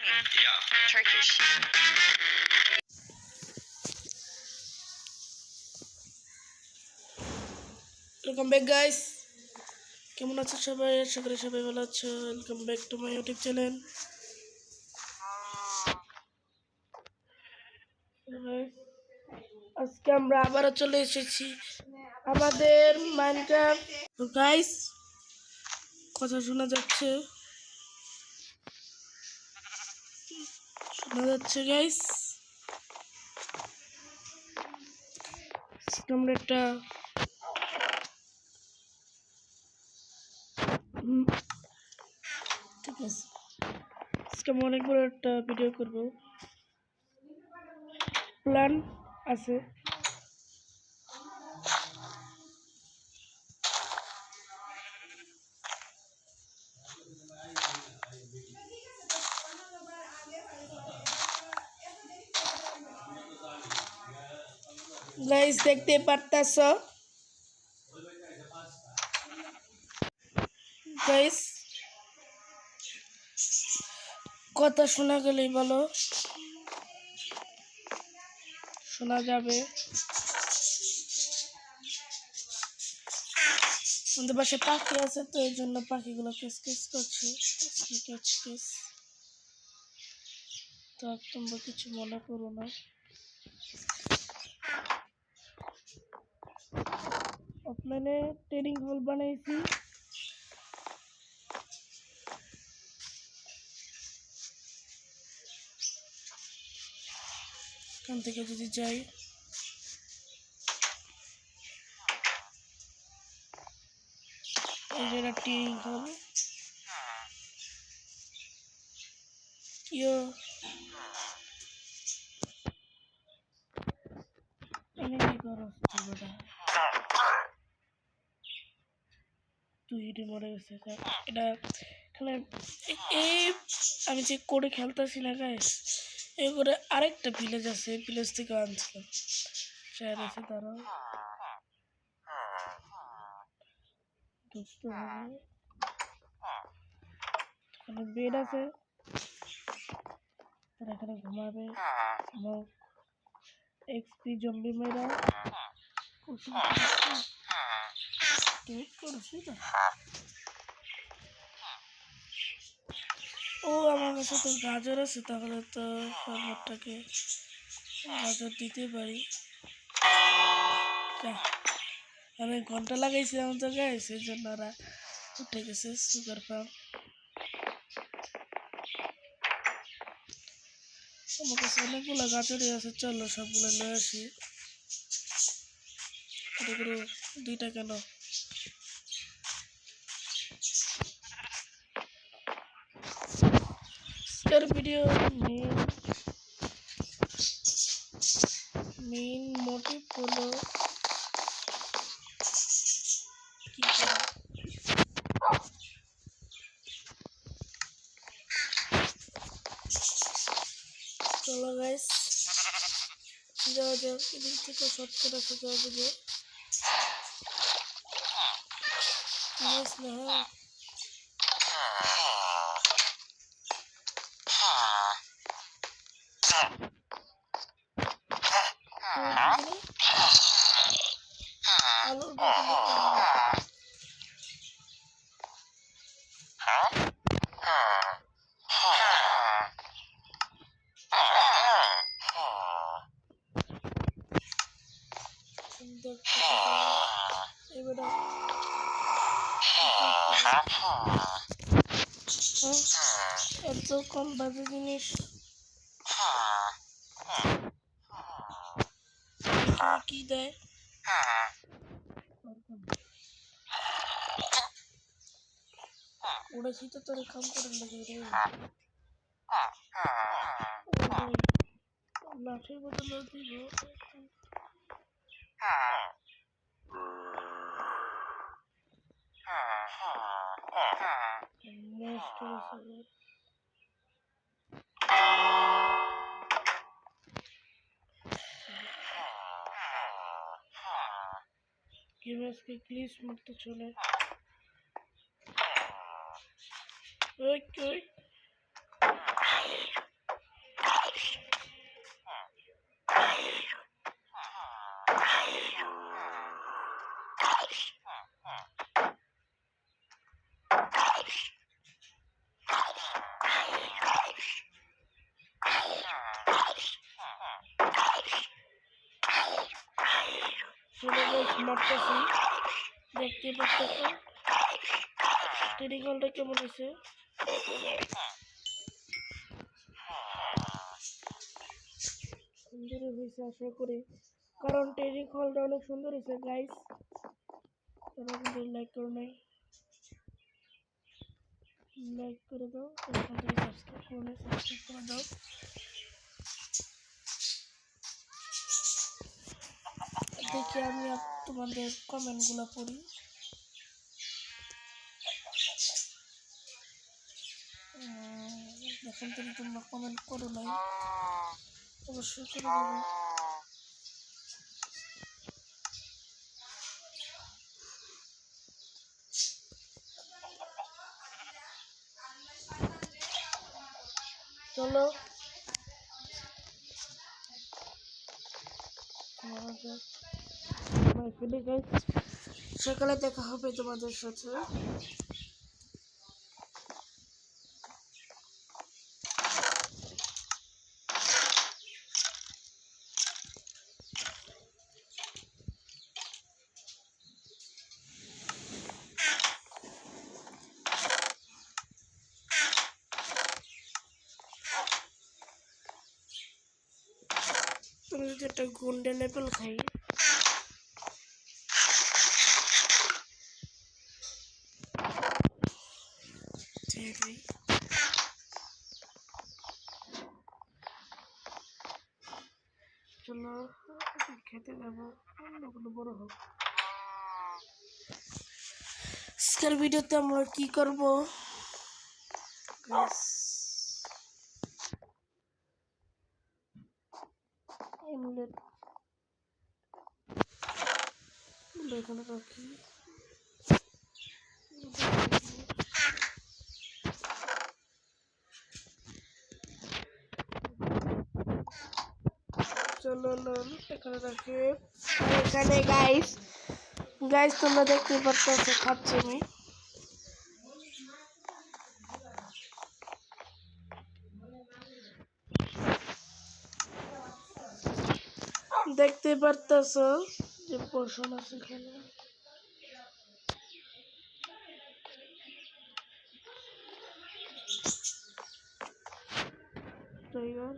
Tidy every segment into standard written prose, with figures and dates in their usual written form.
Yeah. Turkish. Welcome back, guys. কেমন আছো সবাই? আশা করি সবাই ভালো আছো। Welcome back to my YouTube channel. আজকে আমরা আবারও চলে এসেছি আমাদের মাইনক্রাফট। তো গাইস, কথা শোনা যাচ্ছে? শোনা যাচ্ছে গাইস? আমরা একটা ঠিক আছে, আজকে আমি অনেক বড় একটা ভিডিও করব। প্ল্যান আছে। গাইস, দেখতে পারতাছো? গাইস, কথা শোনা গেলেই বলো, শোনা যাবে। আমাদের বাসায় পাখি আছে, তো এই জন্য পাখিগুলো কিস করছে। কিস। তো তোমরা কিছু মনে করো না। অফলাইনে ট্রেনিং হল বানাইছি। এখান থেকে যদি যাই, এই যে ট্রেনিং হল। ইয়ো এনে কি করো বেটা? তুই হিটে মরে গেছে। এটা এখানে এই আমি যে করে খেলতেছি না গাইস, এই করে আরেকটা ভিলেজ আছে, ভিলেজ থেকে আনছিলাম। শহর আছে, তারা ঢুকতে হবে। এখানে বেড আছে, তারা এখানে ঘুমাবে। মুখ এক্সপি জম্বি মেরা ও আমার কাছে তো গাজর আছে, তাহলে তো ফার্মারটাকে গাজর দিতে পারি। অনেক ঘন্টা লাগাইছিলাম তো গাইস, এই জন্য ওরা উঠে গেছে। সুগার ফার্ম আমার কাছে অনেকগুলো গাজরই আছে, চলো সবগুলো নিয়ে আসি। এগুলো 2টা কেন? ভিডিও মেইন মোটিভ হলো কি করা। চলো গাইস, যাওয়া যাক। এদিক থেকে শর্টকাট আছে, যাওয়া যাবে। না আলুর এবার এত কম বাজে জিনিস কি দেয়? উড়েছি তো তোর কাম করে লেগে রে। লাঠির বদলে দিব। गेमर्स के ग्लिच मत चले। ओए মারতেছি, দেখতে পাচ্ছেন ট্রেনিং হলটা কেমন হয়েছে। সুন্দর হয়েছে আশা করি, কারণ ট্রেনিং হলটা অনেক সুন্দর হয়েছে গাইস। তারা কিন্তু লাইক করে নাই, লাইক করে দাও, সাবস্ক্রাইব করে দাও। দেখি আমি তোমাদের কমেন্টগুলো পড়ি। এখন থেকে তোমরা কমেন্ট করো নাই, অবশ্যই করে দেবো। চলো সকালে দেখা হবে তোমাদের সাথে। তুমি যদি একটা গোল্ডেন অ্যাপেল খাই, চলো খেতে যাবো, অন্যগুলো বড় হোক। আজকের ভিডিওতে আমরা কি করবো, এখানে রাখি। চলো এখানে রাখি। এখানে গাইস তোমরা দেখতে পাচ্ছ খাচ্ছি আমি। দেখতে পারতেছ যে পোষণ আছে এখানে। টাইগার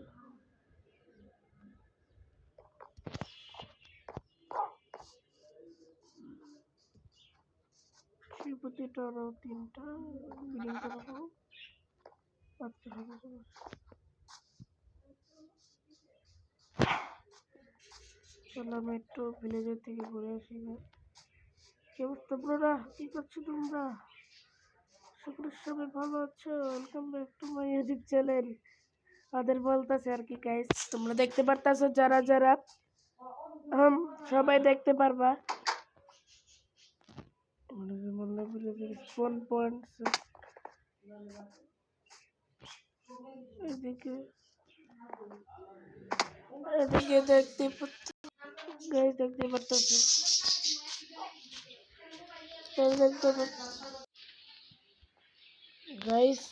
প্রতিটা আরো 3টা বিলিং করাবো, বাচ্চা হবে। চলো আমি একটু ভিলেজের থেকে ঘুরে আসি। কি অবস্থা ব্রোরা, কি করছো তোমরা? সকলের সবাই ভালো আছো? Welcome back to my YouTube channel. ওদের বলতেছে আর কি গাইস, তোমরা দেখতে পারতাছো যারা যারা সবাই দেখতে পারবা। এদিকে দেখতে গাইস, দেখতে পারতাছো গাইস।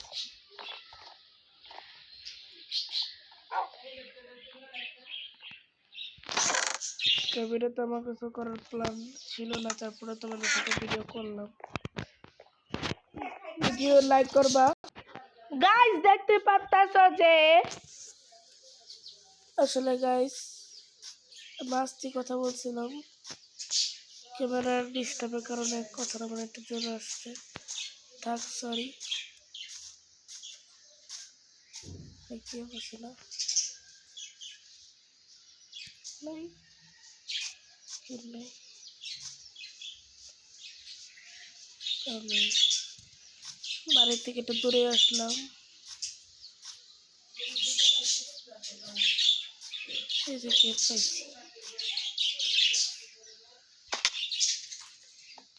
ভিডিও তো আমার কিছু করার প্ল্যান ছিল না, তারপরে তোমাদের সাথে ভিডিও করলাম। ভিডিও লাইক করবা গাইস। দেখতে পারতাছো যে আসলে গাইস মাস্তি কথা বলছিলাম, ক্যামেরার ডিস্টার্বের কারণে কথাটা আমার একটু জোরে আসছে, থাক সরি। কি বলছিল আমি বাড়ি থেকে একটু দূরে আসলাম। এই যে কেক পাইছি,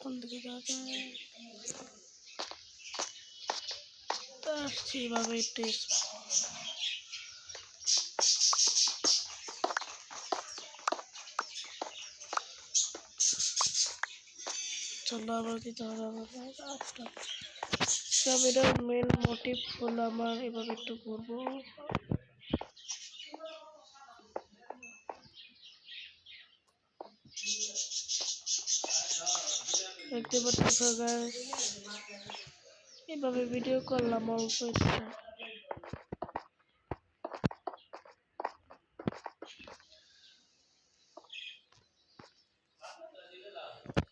কোন দিকে যাওয়া যায়? আসছি এভাবে একটু। চলো আবার দিতে হবে। ক্যামেরার মেন মোটিভ হলো আমার এভাবে একটু ঘুরবো। দেখতে পাচ্ছ গাইস, এভাবে ভিডিও করলাম অল্প একটু।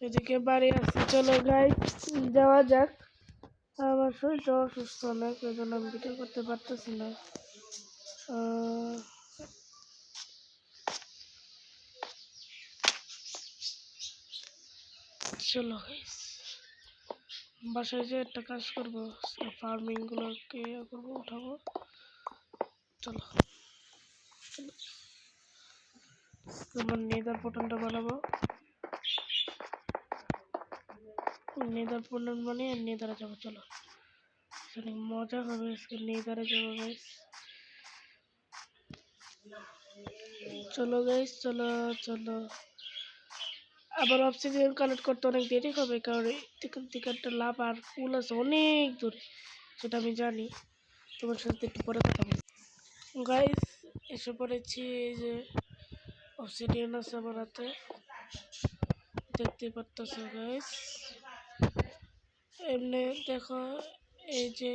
এদিকে বাড়ি আসছে, চলো গাইস যাওয়া যাক। আমার শরীরটা অসুস্থ অনেক, ওই জন্য আমি ভিডিও করতে পারতেছি না। চলো গাইস বাসায় যে একটা কাজ করবো, ফার্মিং গুলোকে করবো, উঠাবো। চলো তোমার নেদার পটনটা বানাবো। নেদার পটন বানিয়ে নেদারে যাবো। চলো অনেক মজা হবে, আজকে নেদারে যাবো গাইস। চলো গাইস চলো চলো। আবার অবসিডিয়ান কালেক্ট করতে অনেক দেরি হবে, কারণ থেকে একটা লাভ আর পুল আছে অনেক দূরে, সেটা আমি জানি। তোমার সাথে একটু পরে কথা বলবো গাইস। এসে পড়েছি, এই যে অবসিডিয়ান আছে আমার হাতে, দেখতে পারতেছ গাইস। এমনি দেখো, এই যে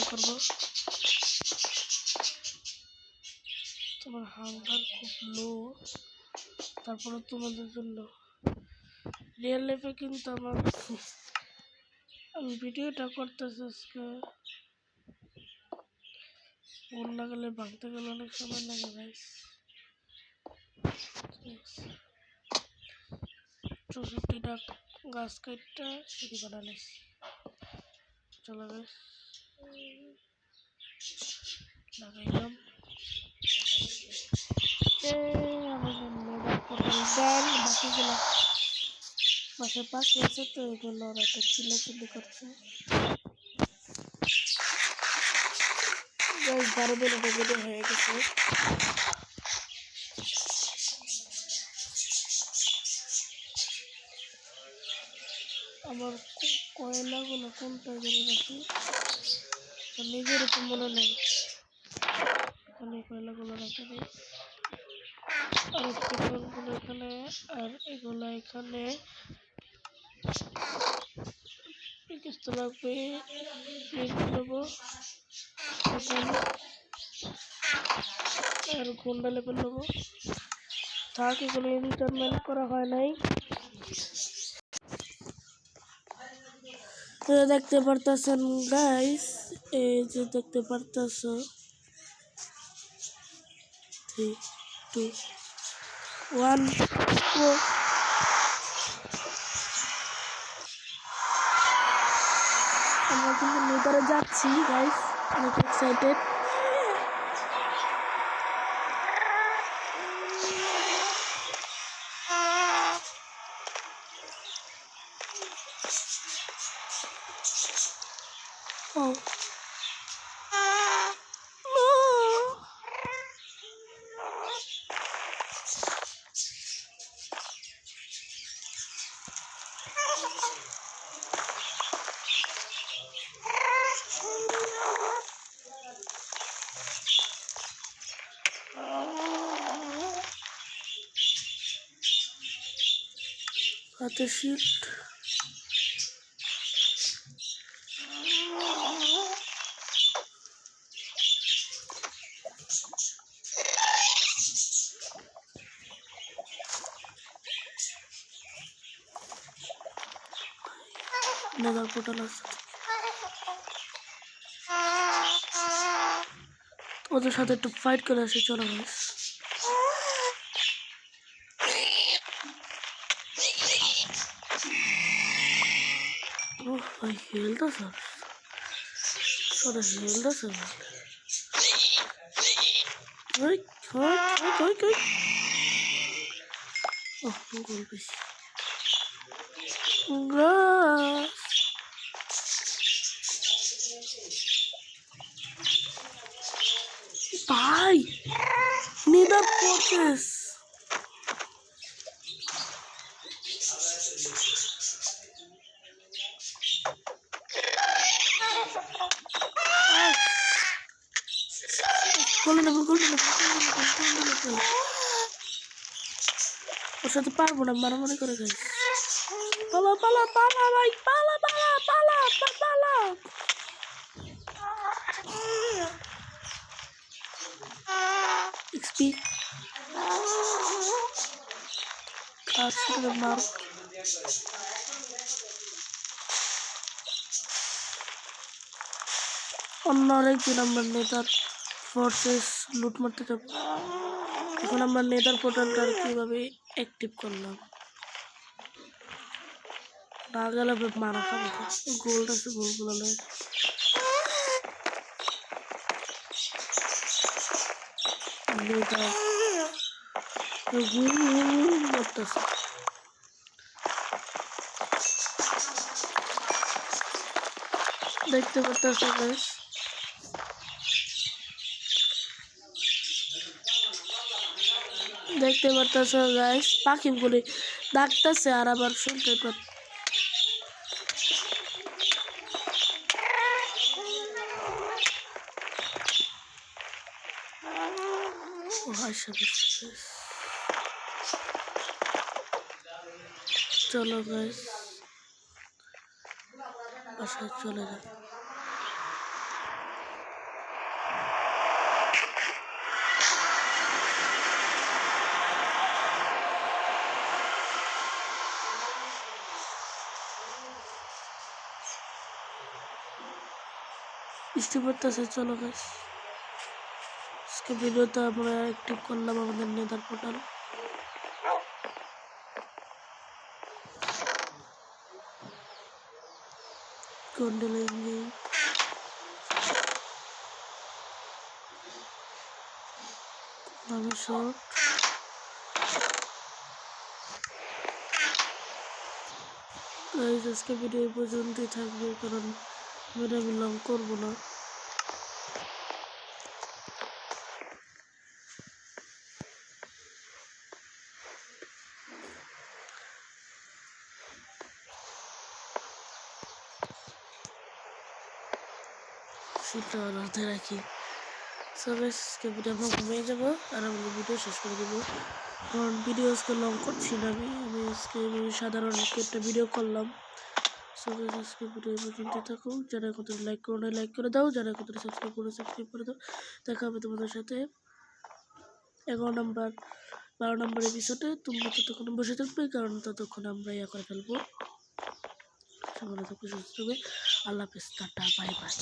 করবো। তোমার হাঙ্গার খুব লো, তারপরে তোমাদের জন্য রিয়েল লাইফে কিন্তু আমার আমি ভিডিওটা করতেছি আজকে, ফোন লাগালে ভাঙতে গেলে অনেক সময় লাগে গাইস। 64টা গাছ কাটটা সিঁড়ি বানালিস। চলো গাইস লাগাইলাম। বাকিগুলো বাসায় পাখি আছে তো, এগুলো ওরা তো চিল্লাচিল্লি করছে। গাইস 12 মিনিটের ভিডিও হয়ে গেছে। আমার কয়লাগুলো কোনটা ধরে রাখি, নিজের উপর মনে নেই। আমি কয়লাগুলো রেখে দিই, আর পেট্রোলগুলো এখানে, আর এগুলো এখানে। কিছু লাগবে দেবো আর গোন্ডা লেভেল নেবো। থাক, এগুলো ইন্টারমেন্ট করা হয় নাই। দেখতে পারতেছেন গাইস, এই যে দেখতে পারতেছ 3 2 1 গো। আমরা কিন্তু নেদারে যাচ্ছি গাইস, অনেক excited. Oh. Halte Shield. Nether portal আছে, ওদের সাথে একটু ফাইট করে আসি। চলো গাইস ভাই হেলথ আছে, হেলথ আছে ভাই। গোল পেয়েছি। ভাই নেদার পোর্ট Yes. ওর সাথে পারবো না, মারামারি করে গাইস। পালা পালা পালা ভাই, পালা পালা পালা পালা। XP কার সাথে মার। অন্য আরেকজন আমরা নেতার ফোর্সেস লুট মারতে যাবো। এখন আমরা নেতার পোর্টালটা কিভাবে অ্যাক্টিভ করলাম, না গেলে মারা খাবো। গোল্ড আছে, গোলগুলো লয়। দেখতে পারতেছ গাইস, দেখতে পারতেছ গাইস, পাখি বলে ডাকতেছে আর আবার শুনতে পাচ্ছি। চলো গাইস, বাসায় চলে যাই। বৃষ্টি পড়তেছে, চলো গাইস। আজকে ভিডিওতে আমরা অ্যাক্টিভ করলাম আমাদের নেতার পোর্টাল। আমি শর্ট গাইস, আজকে ভিডিও এই পর্যন্তই থাকবে, কারণ ভিডিও আমি লং করবো না। সেটা রাতে রাখি। আজকে ভিডিও আমরা ঘুমিয়ে যাবো আর আমাদের ভিডিও শেষ করে দেবো, কারণ ভিডিও আজকে লং করছি না। আমি আজকে সাধারণ একটা ভিডিও করলাম। আজকে ভিডিও পর্যন্ত থাকুক। যারা কত লাইক করো না লাইক করে দাও, যারা কত সাবস্ক্রাইব করে দাও। দেখা হবে তোমাদের সাথে 11 নম্বর 12 নম্বর এপিসোডে। তোমরা ততক্ষণ বসে থাকবে, কারণ ততক্ষণ আমরা ইয়া করে ফেলবো। সবাই থাকবে, সুস্থ থাকবে। আল্লাহ হাফেজ, টাটা, বাই বাই।